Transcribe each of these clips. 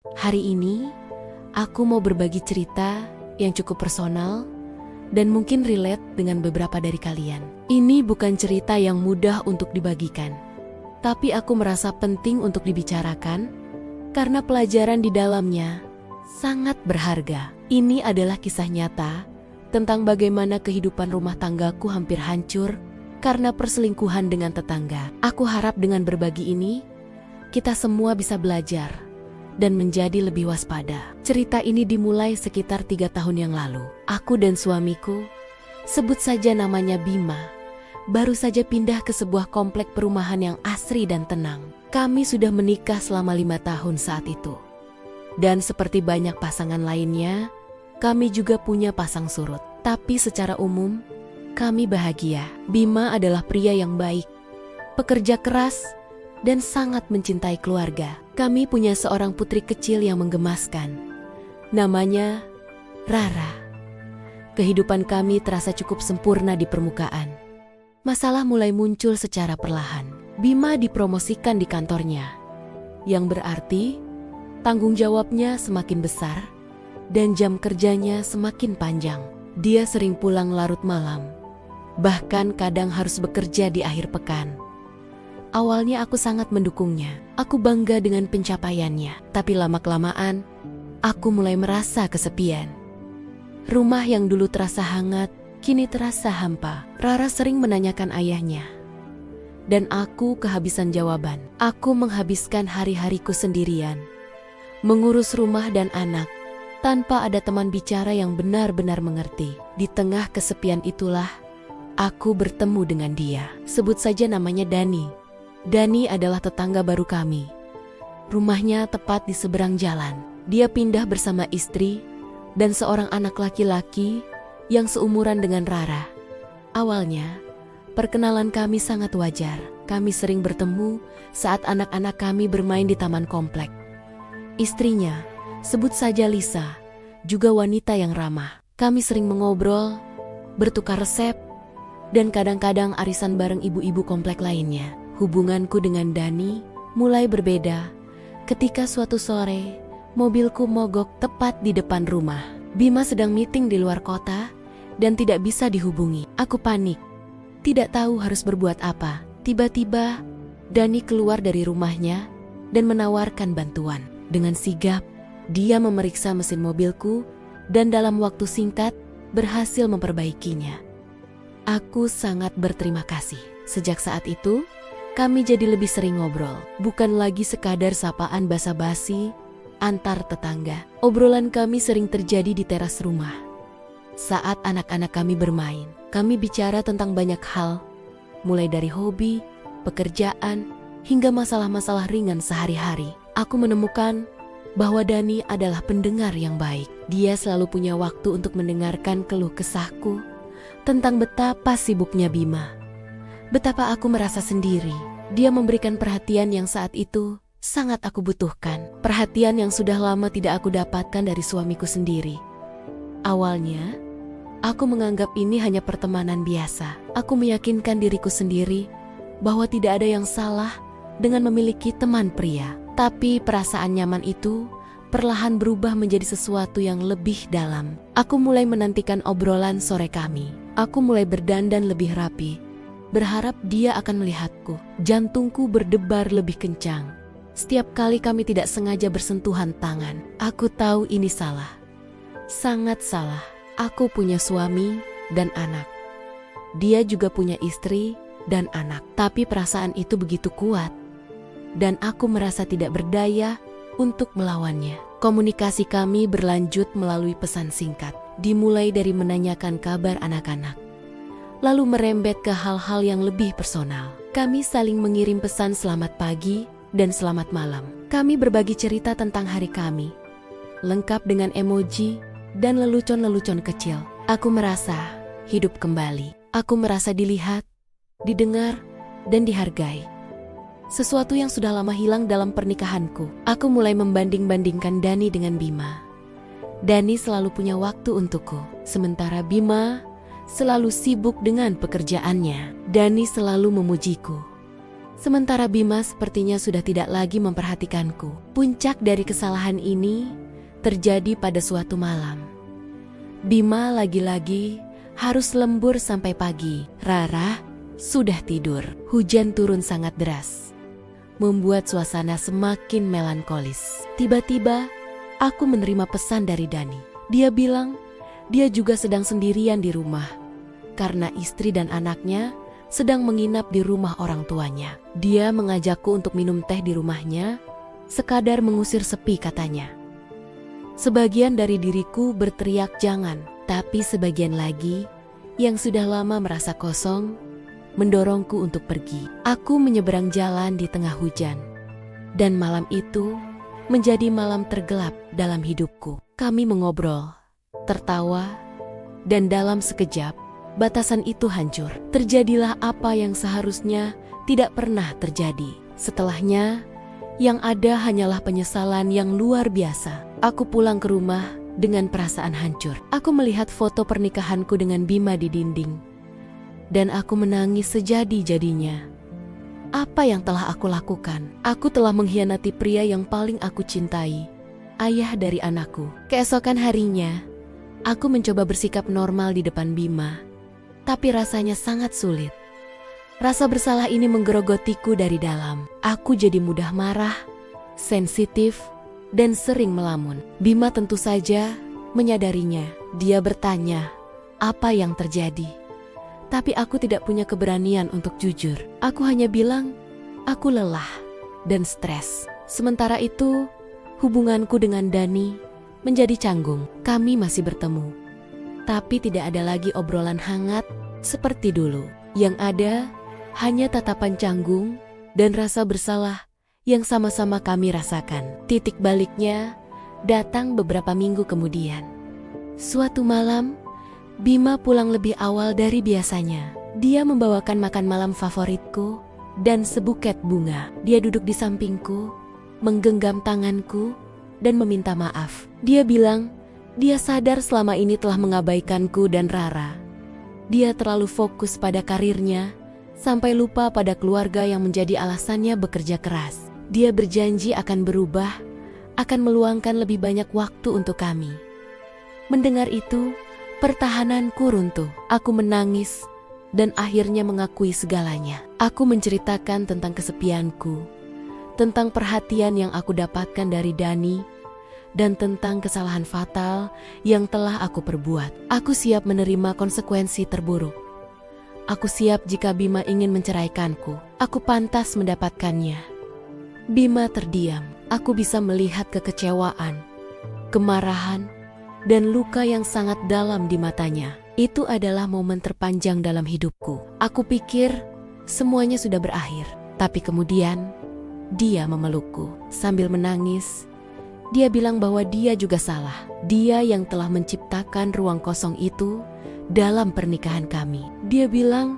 Hari ini, aku mau berbagi cerita yang cukup personal dan mungkin relate dengan beberapa dari kalian. Ini bukan cerita yang mudah untuk dibagikan, tapi aku merasa penting untuk dibicarakan karena pelajaran di dalamnya sangat berharga. Ini adalah kisah nyata tentang bagaimana kehidupan rumah tanggaku hampir hancur karena perselingkuhan dengan tetangga. Aku harap dengan berbagi ini, kita semua bisa belajar dan menjadi lebih waspada. Cerita ini dimulai sekitar 3 tahun yang lalu. Aku dan suamiku, sebut saja namanya Bima, baru saja pindah ke sebuah komplek perumahan yang asri dan tenang. Kami sudah menikah selama 5 tahun saat itu. Dan seperti banyak pasangan lainnya, kami juga punya pasang surut. Tapi secara umum, kami bahagia. Bima adalah pria yang baik, pekerja keras, dan sangat mencintai keluarga. Kami punya seorang putri kecil yang menggemaskan. Namanya Rara. Kehidupan kami terasa cukup sempurna di permukaan. Masalah mulai muncul secara perlahan. Bima dipromosikan di kantornya, yang berarti tanggung jawabnya semakin besar dan jam kerjanya semakin panjang. Dia sering pulang larut malam, bahkan kadang harus bekerja di akhir pekan. Awalnya aku sangat mendukungnya. Aku bangga dengan pencapaiannya. Tapi lama-kelamaan, aku mulai merasa kesepian. Rumah yang dulu terasa hangat, kini terasa hampa. Rara sering menanyakan ayahnya. Dan aku kehabisan jawaban. Aku menghabiskan hari-hariku sendirian, mengurus rumah dan anak, tanpa ada teman bicara yang benar-benar mengerti. Di tengah kesepian itulah, aku bertemu dengan dia. Sebut saja namanya Dani. Dani adalah tetangga baru kami. Rumahnya tepat di seberang jalan. Dia pindah bersama istri dan seorang anak laki-laki yang seumuran dengan Rara. Awalnya, perkenalan kami sangat wajar. Kami sering bertemu saat anak-anak kami bermain di taman komplek. Istrinya, sebut saja Lisa, juga wanita yang ramah. Kami sering mengobrol, bertukar resep, dan kadang-kadang arisan bareng ibu-ibu komplek lainnya. Hubunganku dengan Dani mulai berbeda ketika suatu sore mobilku mogok tepat di depan rumah. Bima sedang meeting di luar kota dan tidak bisa dihubungi. Aku panik, tidak tahu harus berbuat apa. Tiba-tiba Dani keluar dari rumahnya dan menawarkan bantuan. Dengan sigap, dia memeriksa mesin mobilku dan dalam waktu singkat berhasil memperbaikinya. Aku sangat berterima kasih. Sejak saat itu, kami jadi lebih sering ngobrol, bukan lagi sekadar sapaan basa-basi antar tetangga. Obrolan kami sering terjadi di teras rumah. Saat anak-anak kami bermain, kami bicara tentang banyak hal, mulai dari hobi, pekerjaan, hingga masalah-masalah ringan sehari-hari. Aku menemukan bahwa Dani adalah pendengar yang baik. Dia selalu punya waktu untuk mendengarkan keluh kesahku tentang betapa sibuknya Bima. Betapa aku merasa sendiri. Dia memberikan perhatian yang saat itu sangat aku butuhkan. Perhatian yang sudah lama tidak aku dapatkan dari suamiku sendiri. Awalnya, aku menganggap ini hanya pertemanan biasa. Aku meyakinkan diriku sendiri bahwa tidak ada yang salah dengan memiliki teman pria. Tapi perasaan nyaman itu perlahan berubah menjadi sesuatu yang lebih dalam. Aku mulai menantikan obrolan sore kami. Aku mulai berdandan lebih rapi, berharap dia akan melihatku. Jantungku berdebar lebih kencang. Setiap kali kami tidak sengaja bersentuhan tangan. Aku tahu ini salah. Sangat salah. Aku punya suami dan anak. Dia juga punya istri dan anak. Tapi perasaan itu begitu kuat. Dan aku merasa tidak berdaya untuk melawannya. Komunikasi kami berlanjut melalui pesan singkat. Dimulai dari menanyakan kabar anak-anak, lalu merembet ke hal-hal yang lebih personal. Kami saling mengirim pesan selamat pagi dan selamat malam. Kami berbagi cerita tentang hari kami, lengkap dengan emoji dan lelucon-lelucon kecil. Aku merasa hidup kembali. Aku merasa dilihat, didengar, dan dihargai. Sesuatu yang sudah lama hilang dalam pernikahanku. Aku mulai membanding-bandingkan Dani dengan Bima. Dani selalu punya waktu untukku, sementara Bima selalu sibuk dengan pekerjaannya. Dani selalu memujiku Sementara Bima sepertinya sudah tidak lagi memperhatikanku. Puncak dari kesalahan ini terjadi pada suatu malam. Bima lagi-lagi harus lembur sampai pagi. Rara sudah tidur. Hujan turun sangat deras, membuat suasana semakin melankolis. Tiba-tiba, aku menerima pesan dari Dani. Dia bilang dia juga sedang sendirian di rumah karena istri dan anaknya sedang menginap di rumah orang tuanya. Dia mengajakku untuk minum teh di rumahnya, sekadar mengusir sepi katanya. Sebagian dari diriku berteriak jangan, tapi sebagian lagi yang sudah lama merasa kosong mendorongku untuk pergi. Aku menyeberang jalan di tengah hujan, dan malam itu menjadi malam tergelap dalam hidupku. Kami mengobrol, tertawa, dan dalam sekejap batasan itu hancur. Terjadilah apa yang seharusnya tidak pernah terjadi. Setelahnya, yang ada hanyalah penyesalan yang luar biasa. Aku pulang ke rumah dengan perasaan hancur. Aku melihat foto pernikahanku dengan Bima di dinding, dan aku menangis sejadi-jadinya. Apa yang telah aku lakukan? Aku telah mengkhianati pria yang paling aku cintai, ayah dari anakku. Keesokan harinya, aku mencoba bersikap normal di depan Bima, tapi rasanya sangat sulit. Rasa bersalah ini menggerogotiku dari dalam. Aku jadi mudah marah, sensitif, dan sering melamun. Bima tentu saja menyadarinya. Dia bertanya, apa yang terjadi? Tapi aku tidak punya keberanian untuk jujur. Aku hanya bilang, aku lelah dan stres. Sementara itu, hubunganku dengan Dani menjadi canggung. Kami masih bertemu, tapi tidak ada lagi obrolan hangat seperti dulu. Yang ada hanya tatapan canggung dan rasa bersalah yang sama-sama kami rasakan. Titik baliknya datang beberapa minggu kemudian. Suatu malam, Bima pulang lebih awal dari biasanya. Dia membawakan makan malam favoritku dan sebuket bunga. Dia duduk di sampingku, menggenggam tanganku, dan meminta maaf. Dia bilang, dia sadar selama ini telah mengabaikanku dan Rara. Dia terlalu fokus pada karirnya, sampai lupa pada keluarga yang menjadi alasannya bekerja keras. Dia berjanji akan berubah, akan meluangkan lebih banyak waktu untuk kami. Mendengar itu, pertahananku runtuh. Aku menangis dan akhirnya mengakui segalanya. Aku menceritakan tentang kesepianku, tentang perhatian yang aku dapatkan dari Dani, dan tentang kesalahan fatal yang telah aku perbuat. Aku siap menerima konsekuensi terburuk. Aku siap jika Bima ingin menceraikanku. Aku pantas mendapatkannya. Bima terdiam. Aku bisa melihat kekecewaan, kemarahan, dan luka yang sangat dalam di matanya. Itu adalah momen terpanjang dalam hidupku. Aku pikir semuanya sudah berakhir. Tapi kemudian, dia memelukku. Sambil menangis, dia bilang bahwa dia juga salah. Dia yang telah menciptakan ruang kosong itu dalam pernikahan kami. Dia bilang,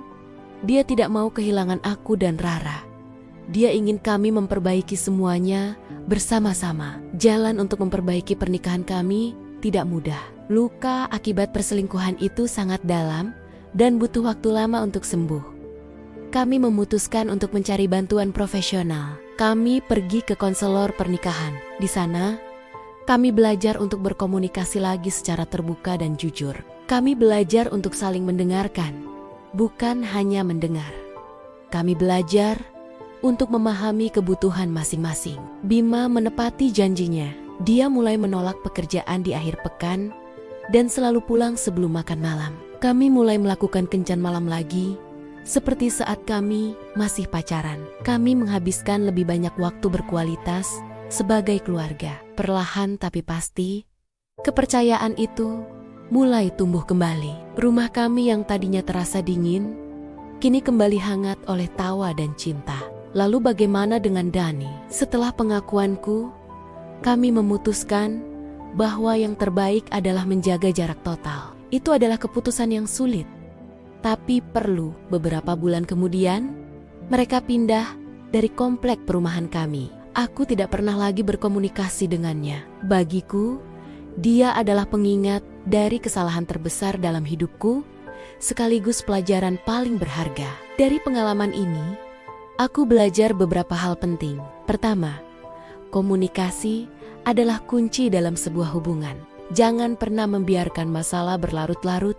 dia tidak mau kehilangan aku dan Rara. Dia ingin kami memperbaiki semuanya bersama-sama. Jalan untuk memperbaiki pernikahan kami tidak mudah. Luka akibat perselingkuhan itu sangat dalam dan butuh waktu lama untuk sembuh. Kami memutuskan untuk mencari bantuan profesional. Kami pergi ke konselor pernikahan. Di sana, kami belajar untuk berkomunikasi lagi secara terbuka dan jujur. Kami belajar untuk saling mendengarkan, bukan hanya mendengar. Kami belajar untuk memahami kebutuhan masing-masing. Bima menepati janjinya. Dia mulai menolak pekerjaan di akhir pekan dan selalu pulang sebelum makan malam. Kami mulai melakukan kencan malam lagi, seperti saat kami masih pacaran. Kami menghabiskan lebih banyak waktu berkualitas sebagai keluarga. Perlahan tapi pasti, kepercayaan itu mulai tumbuh kembali. Rumah kami yang tadinya terasa dingin, kini kembali hangat oleh tawa dan cinta. Lalu bagaimana dengan Dani? Setelah pengakuanku, kami memutuskan bahwa yang terbaik adalah menjaga jarak total. Itu adalah keputusan yang sulit. Tapi perlu. Beberapa bulan kemudian, mereka pindah dari komplek perumahan kami. Aku tidak pernah lagi berkomunikasi dengannya. Bagiku, dia adalah pengingat dari kesalahan terbesar dalam hidupku, sekaligus pelajaran paling berharga. Dari pengalaman ini, Aku belajar beberapa hal penting. Pertama, komunikasi adalah kunci dalam sebuah hubungan. Jangan pernah membiarkan masalah berlarut-larut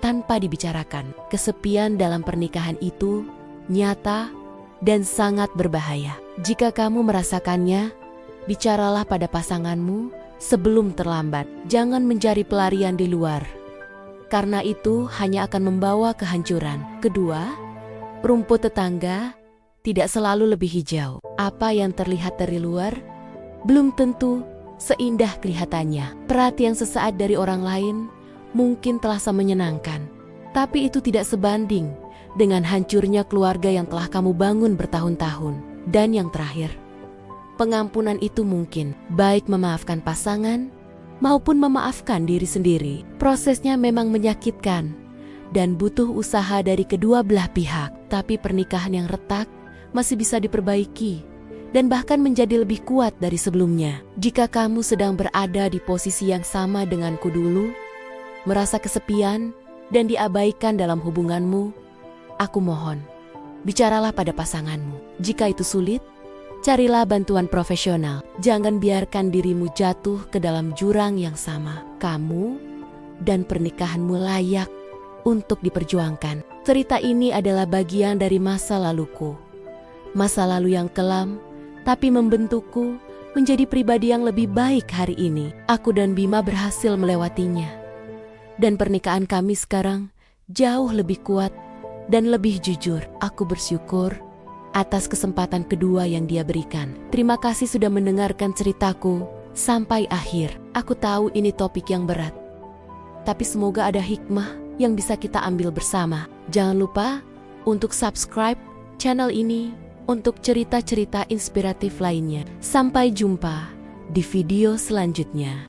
tanpa dibicarakan. Kesepian dalam pernikahan itu nyata dan sangat berbahaya. Jika kamu merasakannya, bicaralah pada pasanganmu sebelum terlambat. Jangan mencari pelarian di luar, karena itu hanya akan membawa kehancuran. Kedua, rumput tetangga tidak selalu lebih hijau. Apa yang terlihat dari luar belum tentu seindah kelihatannya. Perhatian sesaat dari orang lain mungkin terasa menyenangkan, tapi itu tidak sebanding dengan hancurnya keluarga yang telah kamu bangun bertahun-tahun. Dan yang terakhir, pengampunan itu mungkin, baik memaafkan pasangan maupun memaafkan diri sendiri. Prosesnya memang menyakitkan dan butuh usaha dari kedua belah pihak, tapi pernikahan yang retak masih bisa diperbaiki dan bahkan menjadi lebih kuat dari sebelumnya. Jika kamu sedang berada di posisi yang sama denganku dulu, merasa kesepian dan diabaikan dalam hubunganmu, aku mohon, bicaralah pada pasanganmu. Jika itu sulit, carilah bantuan profesional. Jangan biarkan dirimu jatuh ke dalam jurang yang sama. Kamu dan pernikahanmu layak untuk diperjuangkan. Cerita ini adalah bagian dari masa laluku. Masa lalu yang kelam, tapi membentukku menjadi pribadi yang lebih baik hari ini. Aku dan Bima berhasil melewatinya. Dan pernikahan kami sekarang jauh lebih kuat dan lebih jujur. Aku bersyukur atas kesempatan kedua yang Dia berikan. Terima kasih sudah mendengarkan ceritaku sampai akhir. Aku tahu ini topik yang berat, tapi semoga ada hikmah yang bisa kita ambil bersama. Jangan lupa untuk subscribe channel ini untuk cerita-cerita inspiratif lainnya. Sampai jumpa di video selanjutnya.